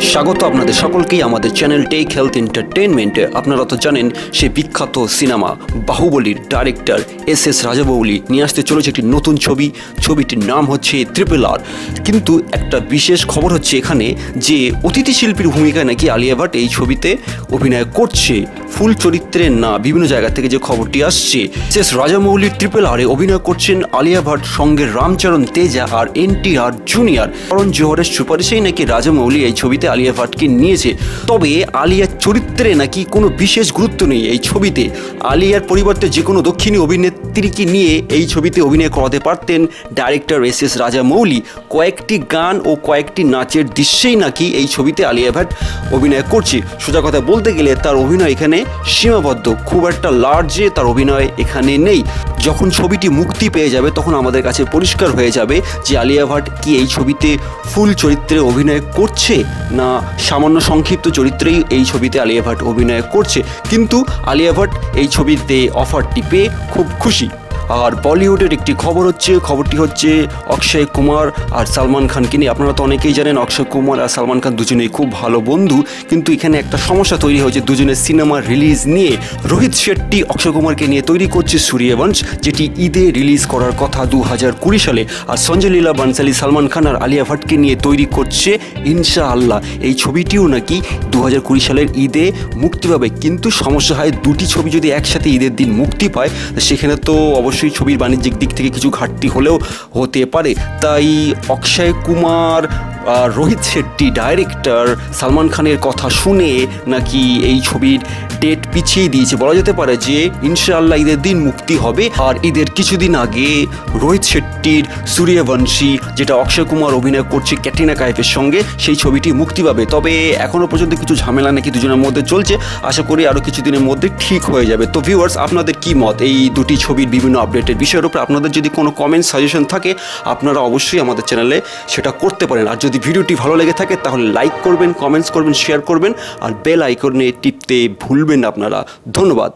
স্বাগত আপনাদের সকলকেই আমাদের চ্যানেল টেক হেলথ এন্টারটেইনমেন্টে। আপনারা তো জানেন সে বিখ্যাত সিনেমা বাহুবলীর ডাইরেক্টর এস রাজামৌলি নিয়ে আসতে চলেছে একটি নতুন ছবি। ছবিটির নাম হচ্ছে RRR। কিন্তু একটা বিশেষ খবর হচ্ছে এখানে যে অতিথি শিল্পীর ভূমিকায় নাকি আলিয়া ভাট এই ছবিতে অভিনয় করছে, ফুল চরিত্রে না। বিভিন্ন জায়গা থেকে যে খবরটি আসছে, এস রাজামৌলির RRR অভিনয় করছেন আলিয়া ভাট, সঙ্গে রামচরণ তেজা আর NTR জুনিয়র। করণ জোহরের সুপারিশেই নাকি রাজামৌলি এই ছবিতে আলিয়া ভাটকে নিয়েছে। তবে আলিয়ার চরিত্রে নাকি কোনো বিশেষ গুরুত্ব নেই এই ছবিতে। আলিয়ার পরিবর্তে যে কোনো দক্ষিণী অভিনেত্রীকে নিয়ে এই ছবিতে অভিনয় করাতে পারতেন ডাইরেক্টর এস রাজামৌলি। কয়েকটি গান ও কয়েকটি নাচের দৃশ্যেই নাকি এই ছবিতে আলিয়া ভাট অভিনয় করছে। সোজা কথা বলতে গেলে তার অভিনয় এখানে সীমাবদ্ধ, খুব একটা লার্জে তার অভিনয় এখানে নেই। যখন ছবিটি মুক্তি পেয়ে যাবে তখন আমাদের কাছে পরিষ্কার হয়ে যাবে যে আলিয়া ভাট কি এই ছবিতে ফুল চরিত্রে অভিনয় করছে না সামান্য সংক্ষিপ্ত চরিত্রেই এই ছবিতে আলিয়া ভাট অভিনয় করছে। কিন্তু আলিয়া ভাট এই ছবিতে অফারটি পেয়ে খুব খুশি। আর বলিউডের একটি খবরটি হচ্ছে অক্ষয় কুমার আর সালমান খানকে নিয়ে। আপনারা তো অনেকেই জানেন অক্ষয় কুমার আর সালমান খান দুজনেই খুব ভালো বন্ধু, কিন্তু এখানে একটা সমস্যা তৈরি হয়েছে দুজনের সিনেমা রিলিজ নিয়ে। রোহিত শেট্টি অক্ষয় কুমারকে নিয়ে তৈরি করছে সূর্যবংশ, যেটি ঈদে রিলিজ করার কথা 2020 সালে। আর সঞ্জয় লীলা বানসালি সালমান খান আর আলিয়া ভাটকে নিয়ে তৈরি করছে ইনশাআল্লাহ। এই ছবিটিও নাকি 2020 সালের ঈদে মুক্তি পাবে। কিন্তু সমস্যা হয় দুটি ছবি যদি একসাথে ঈদের দিন মুক্তি পায় সেখানে তো অবশ্যই ছবির বাণিজ্যিক দিক থেকে কিছু ঘাটতি হলেও হতে পারে। তাই অক্ষয় কুমার আর রোহিত শেট্টি ডাইরেক্টর সালমান খানের কথা শুনে নাকি এই ছবির ডেট পিছিয়ে দিয়েছে। বলা যেতে পারে যে ইনশাআল্লাহ ঈদের দিন মুক্তি হবে। আর ঈদের কিছুদিন আগে রোহিত শেট্টির সূর্যবংশী, যেটা অক্ষয় কুমার অভিনয় করছে ক্যাটরিনা কাইফের সঙ্গে, সেই ছবিটি মুক্তি পাবে। তবে এখনও পর্যন্ত কিছু ঝামেলা নাকি দুজনের মধ্যে চলছে, আশা করি আরও কিছুদিনের মধ্যে ঠিক হয়ে যাবে। তো ভিউয়ার্স, আপনাদের কি মত এই দুটি ছবির বিভিন্ন আপডেটের বিষয়ের উপর? আপনাদের যদি কোনো কমেন্ট সাজেশন থাকে আপনারা অবশ্যই আমাদের চ্যানেলে সেটা করতে পারেন। আর যদি ভিডিওটি ভালো লেগে থাকে তাহলে লাইক করবেন, কমেন্টস করবেন, শেয়ার করবেন আর বেল আইকনে টিপতে ভুলবেন না আপনারা। ধন্যবাদ।